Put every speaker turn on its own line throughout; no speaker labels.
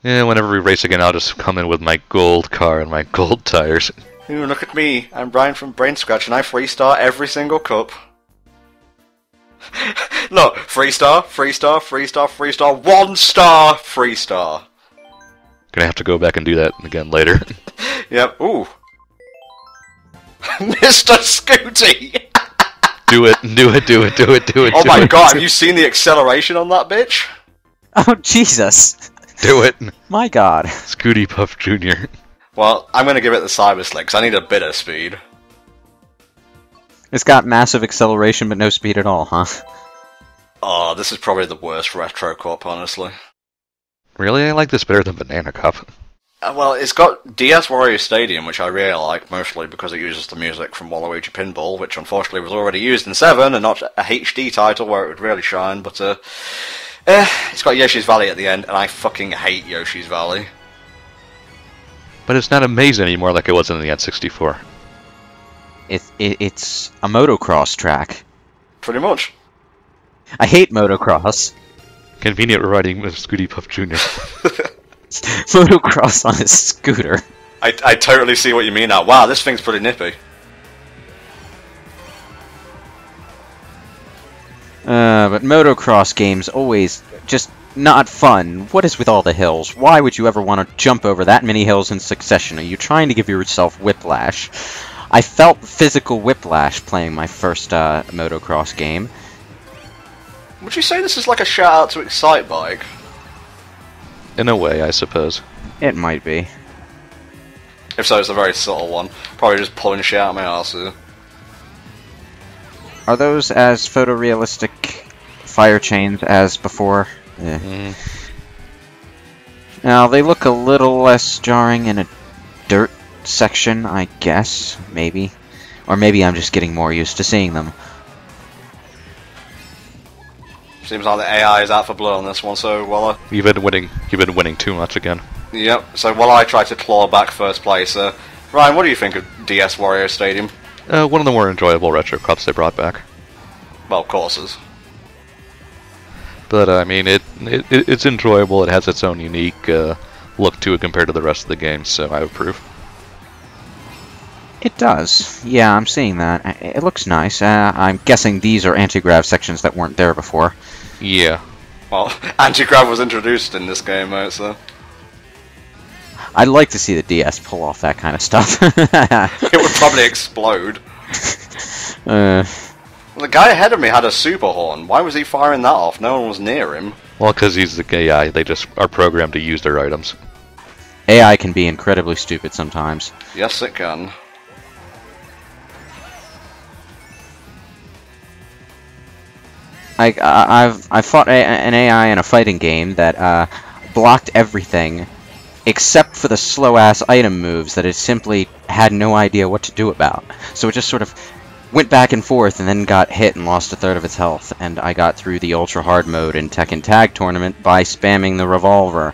Yeah, whenever we race again, I'll just come in with my gold car and my gold tires.
Ooh, look at me. I'm Brian from BrainscratchComms and I 3-star every single cup. Look, 3-star, 3-star, 3-star, 3-star, 1-star, 3-star.
Gonna have to go back and do that again later.
Yep, ooh. Mr. Scooty!
Do it, do it, do it, do it, do it.
Oh my god, have you seen the acceleration on that bitch?
Oh, Jesus.
Do it.
My god.
Scooty Puff Jr.
Well, I'm gonna give it the cyber slick, because I need a bit of speed.
It's got massive acceleration but no speed at all, huh?
Oh, this is probably the worst retro cup, honestly.
Really? I like this better than Banana Cup.
Well, it's got DS Wario Stadium, which I really like, mostly because it uses the music from Waluigi Pinball, which unfortunately was already used in 7, and not a HD title where it would really shine, but it's got Yoshi's Valley at the end, and I fucking hate Yoshi's Valley.
But it's not amazing anymore like it was in the N64.
It's a motocross track.
Pretty much.
I hate motocross.
Convenient riding with Scooty Puff Jr.
Motocross on a scooter.
I totally see what you mean now. Wow, this thing's pretty nippy.
But motocross games always just not fun. What is with all the hills? Why would you ever want to jump over that many hills in succession? Are you trying to give yourself whiplash? I felt physical whiplash playing my first motocross game.
Would you say this is like a shout out to Excitebike?
In a way, I suppose.
It might be.
If so, it's a very subtle one. Probably just pulling shit out of my arse here.
Are those as photorealistic fire chains as before? Now, they look a little less jarring in a dirt section, I guess, maybe. Or maybe I'm just getting more used to seeing them.
Seems like the AI is out for blood on this one, so while
You've been winning too much again.
Yep, so while I try to claw back first place, Ryan, what do you think of DS Wario Stadium?
One of the more enjoyable retro cups they brought back.
Well, courses.
But, I mean, it's enjoyable, it has its own unique look to it compared to the rest of the games, so I approve.
It does. Yeah, I'm seeing that. It looks nice. I'm guessing these are anti-grav sections that weren't there before.
Yeah.
Well, anti-grav was introduced in this game, mate, so...
I'd like to see the DS pull off that kind of stuff.
It would probably explode. The guy ahead of me had a super horn. Why was he firing that off? No one was near him.
Well, because he's the AI, they just are programmed to use their items.
AI can be incredibly stupid sometimes.
Yes, it can.
I've fought an AI in a fighting game that blocked everything except for the slow-ass item moves that it simply had no idea what to do about. So it just sort of went back and forth and then got hit and lost a third of its health. And I got through the ultra-hard mode in Tekken Tag Tournament by spamming the revolver.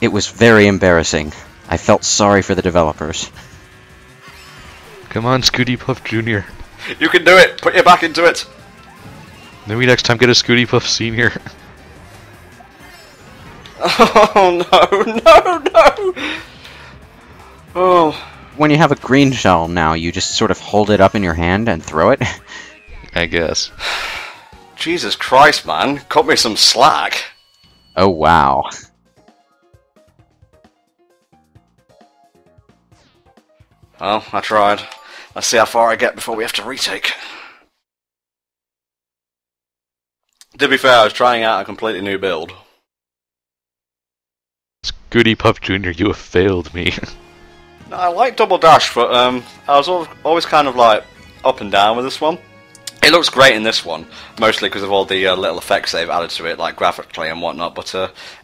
It was very embarrassing. I felt sorry for the developers.
Come on, Scooty Puff Jr.
You can do it! Put your back into it!
Maybe next time get a Scooty Puff Sr.
Oh no! Oh.
When you have a green shell now, you just sort of hold it up in your hand and throw it?
I guess.
Jesus Christ, man. Cut me some slack.
Oh, wow.
Well, I tried. Let's see how far I get before we have to retake. To be fair, I was trying out a completely new build.
Scooty Puff Jr., you have failed me.
No, I like Double Dash, but I was always kind of like up and down with this one. It looks great in this one, mostly because of all the little effects they've added to it, like graphically and whatnot, but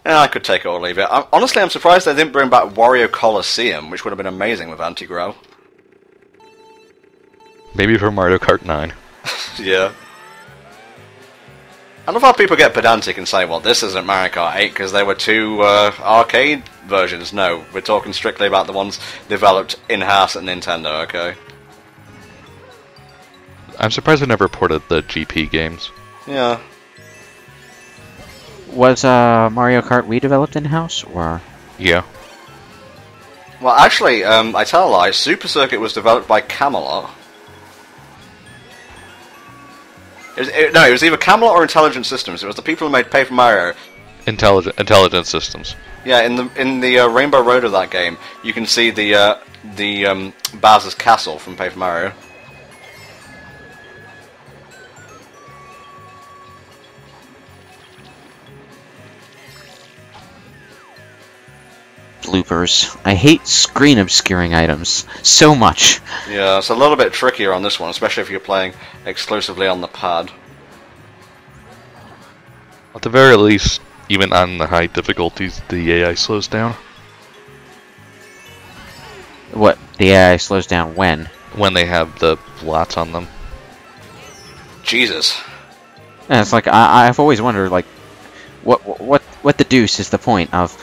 I could take it or leave it. Honestly, I'm surprised they didn't bring back Wario Coliseum, which would have been amazing with anti-grav.
Maybe for Mario Kart 9.
Yeah. I love how people get pedantic and say, well, this isn't Mario Kart 8 because there were two arcade versions. No, we're talking strictly about the ones developed in-house at Nintendo, okay?
I'm surprised they never ported the GP games.
Yeah.
Was Mario Kart Wii developed in-house, or...?
Yeah.
Well, actually, I tell a lie. Super Circuit was developed by Camelot. No, it was either Camelot or Intelligent Systems. It was the people who made Paper Mario.
Intelligent Systems.
Yeah, in the Rainbow Road of that game, you can see the Bowser's castle from Paper Mario.
Bloopers. I hate screen obscuring items so much.
Yeah, it's a little bit trickier on this one, especially if you're playing exclusively on the pad.
At the very least, even on the high difficulties, the AI slows down.
What? The AI slows down when?
When they have the blots on them.
Jesus.
Yeah, it's like I've always wondered, like, what the deuce is the point of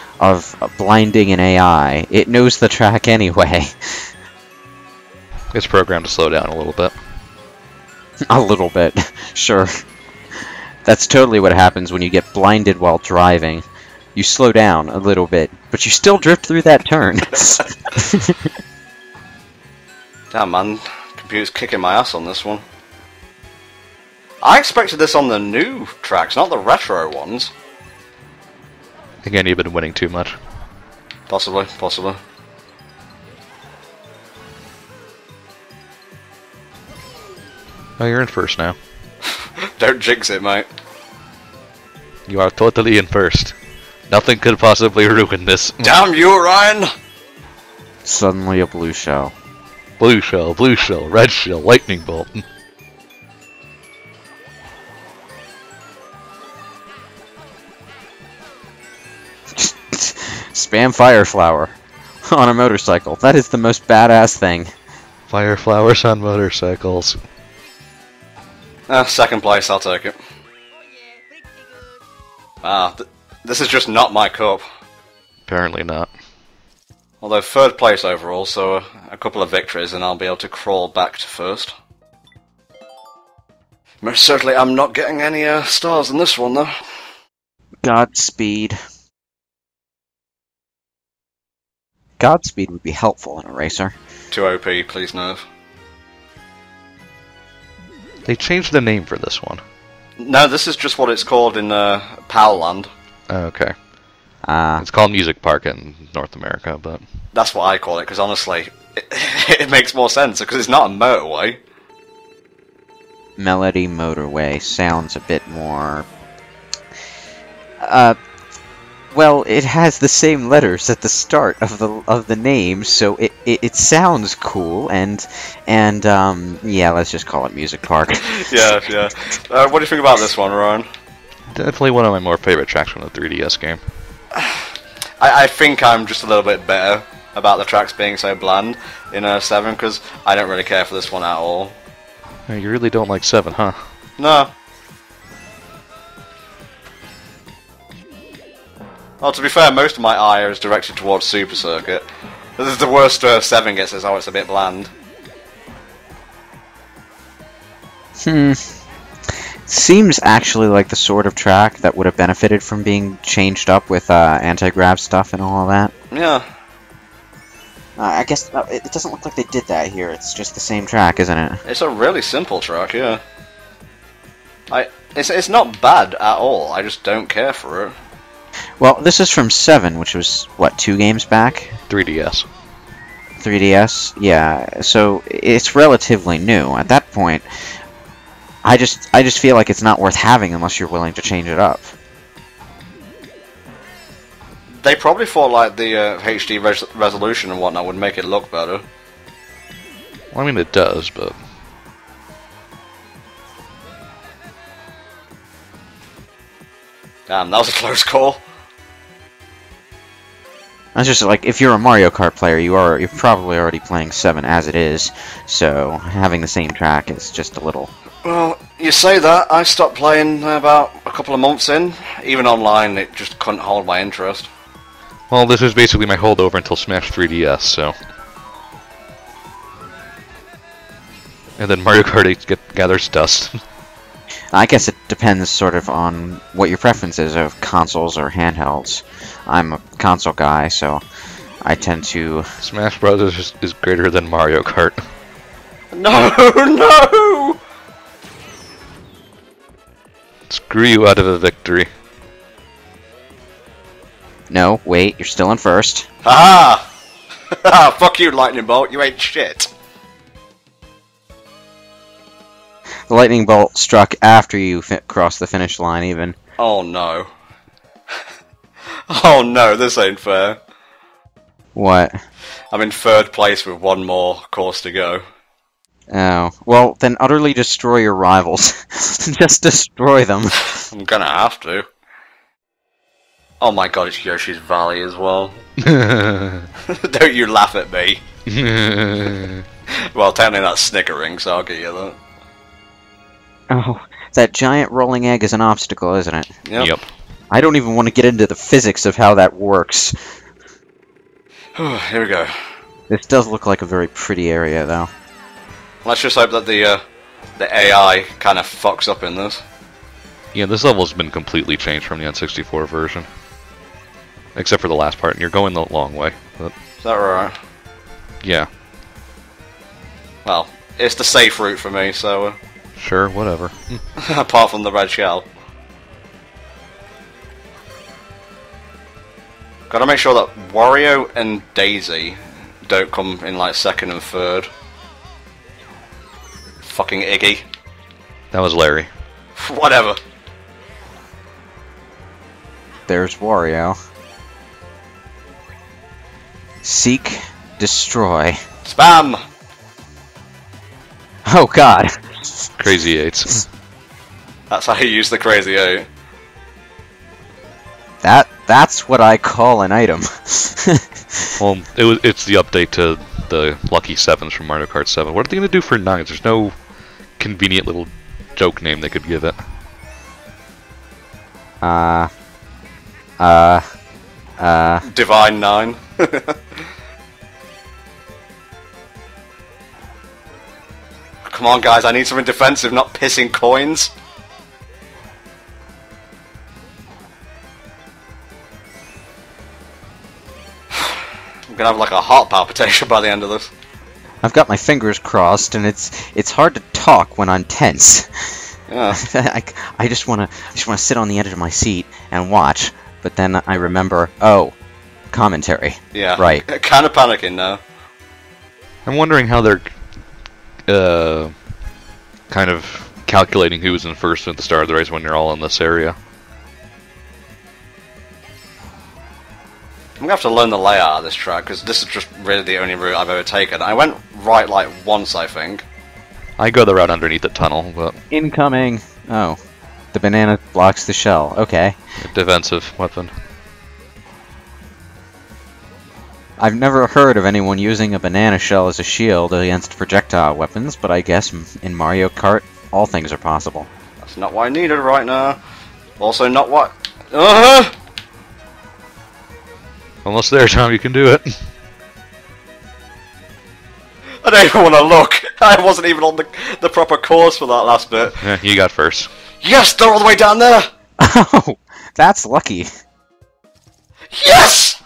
blinding an AI? It knows the track anyway.
It's programmed to slow down a little bit.
A little bit, sure. That's totally what happens when you get blinded while driving. You slow down a little bit, but you still drift through that turn.
Damn, man. Computer's kicking my ass on this one. I expected this on the new tracks, not the retro ones.
Again, you've been winning too much.
Possibly.
Oh, you're in first now.
Don't jinx it, mate.
You are totally in first. Nothing could possibly ruin this.
Damn you, Ryan!
Suddenly a blue shell.
Blue shell, red shell, lightning bolt.
Spam fire flower on a motorcycle. That is the most badass thing.
Fire flowers on motorcycles.
Second place, I'll take it. This is just not my cup.
Apparently not.
Although third place overall, so a couple of victories and I'll be able to crawl back to first. Most certainly I'm not getting any stars in this one, though.
Godspeed. Godspeed would be helpful in a racer.
Too OP, please nerve.
They changed the name for this one.
No, this is just what it's called in Powland.
Oh, okay. It's called Music Park in North America, but...
That's what I call it, because honestly, it makes more sense, because it's not a motorway.
Melody Motorway sounds a bit more... well, it has the same letters at the start of the name, so it sounds cool, and yeah, let's just call it Music Park.
Yeah. What do you think about this one, Ryan?
Definitely one of my more favorite tracks from the 3DS game.
I think I'm just a little bit better about the tracks being so bland in 7, because I don't really care for this one at all.
Oh, you really don't like 7, huh?
No. Well, to be fair, most of my ire is directed towards Super Circuit. This is the worst 7 gets, is it's a bit bland.
Seems actually like the sort of track that would have benefited from being changed up with anti-grav stuff and all of that.
Yeah.
I guess it doesn't look like they did that here. It's just the same track, isn't it?
It's a really simple track, yeah. It's not bad at all, I just don't care for it.
Well, this is from 7, which was, what, 2 games back?
3DS.
3DS? Yeah, so it's relatively new. At that point, I just feel like it's not worth having unless you're willing to change it up.
They probably thought like the HD resolution and whatnot would make it look better.
Well, I mean, it does, but...
Damn, that was a close call.
That's just like, if you're a Mario Kart player, you're probably already playing 7 as it is, so having the same track is just a little...
Well, you say that, I stopped playing about a couple of months in. Even online, it just couldn't hold my interest.
Well, this is basically my holdover until Smash 3DS, so... And then Mario Kart 8 gathers dust.
I guess it depends sort of on what your preference is of consoles or handhelds. I'm a console guy, so I tend to...
Smash Brothers is greater than Mario Kart.
No, no!
Screw you out of a victory.
No, wait, you're still in first.
Ha ha! Fuck you, Lightning Bolt, you ain't shit.
The lightning bolt struck after you crossed the finish line, even.
Oh no. Oh no, this ain't fair.
What?
I'm in third place with one more course to go.
Oh, well, then utterly destroy your rivals. Just destroy them.
I'm gonna have to. Oh my god, it's Yoshi's Valley as well. Don't you laugh at me. Well, technically that's snickering, so I'll give you that.
Oh, that giant rolling egg is an obstacle, isn't it?
Yep.
I don't even want to get into the physics of how that works.
Here we go.
This does look like a very pretty area, though.
Let's just hope that the AI kind of fucks up in this.
Yeah, this level's been completely changed from the N64 version. Except for the last part, and you're going the long way. But,
Is that right?
yeah.
Well, it's the safe route for me, so...
Sure, whatever.
apart from the red shell. Gotta make sure that Wario and Daisy don't come in like second and third. Fucking Iggy.
That was Larry.
Whatever.
There's Wario. Seek, destroy.
Spam!
Oh god.
Crazy Eights.
That's how you use the Crazy 8.
That's what I call an item.
Well, it's the update to the Lucky Sevens from Mario Kart 7. What are they going to do for 9s? There's no convenient little joke name they could give it.
Divine 9. Come on guys, I need something defensive, not pissing coins. I'm gonna have like a heart palpitation by the end of this.
I've got my fingers crossed, and it's hard to talk when I'm tense.
Yeah.
I just wanna sit on the edge of my seat and watch, but then I remember, oh, commentary.
Yeah.
Right.
Kind of panicking now.
I'm wondering how they're kind of calculating who's in first at the start of the race when you're all in this area.
I'm gonna have to learn the layout of this track, because this is just really the only route I've ever taken. I went right like once, I think.
I go the route underneath the tunnel, but...
Incoming! Oh. The banana blocks the shell. Okay.
Defensive weapon.
I've never heard of anyone using a banana shell as a shield against projectile weapons, but I guess in Mario Kart, all things are possible.
That's not what I needed right now. Also not what...
Almost there, Tom, you can do it.
I don't even want to look. I wasn't even on the proper course for that last bit.
Yeah, you got first.
Yes, they're all the way down there.
Oh, that's lucky.
Yes!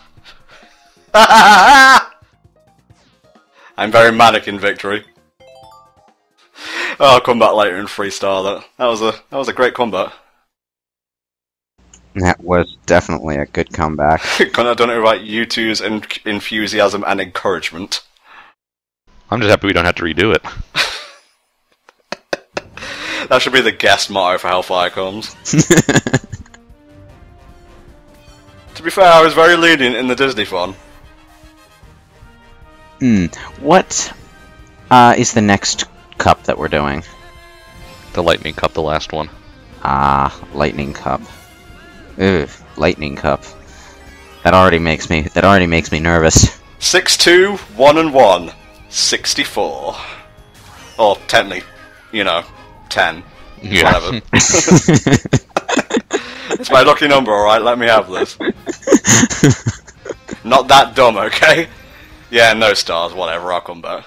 I'm very manic in victory. I'll come back later and freestyle that. That was a great combat.
That was definitely a good comeback.
I don't know about you two's enthusiasm and encouragement.
I'm just happy we don't have to redo it.
That should be the guest motto for Hellfire Comms. To be fair, I was very lenient in the Disney fun.
What is the next cup that we're doing?
The Lightning Cup, the last one.
Ah, Lightning Cup. Ugh, Lightning Cup. That already makes me nervous.
6-2, 1-1, 64. Or technically, 10.
Yeah.
Whatever. It's my lucky number, alright? Let me have this. Not that dumb, okay? Yeah, no stars, whatever, I'll come back.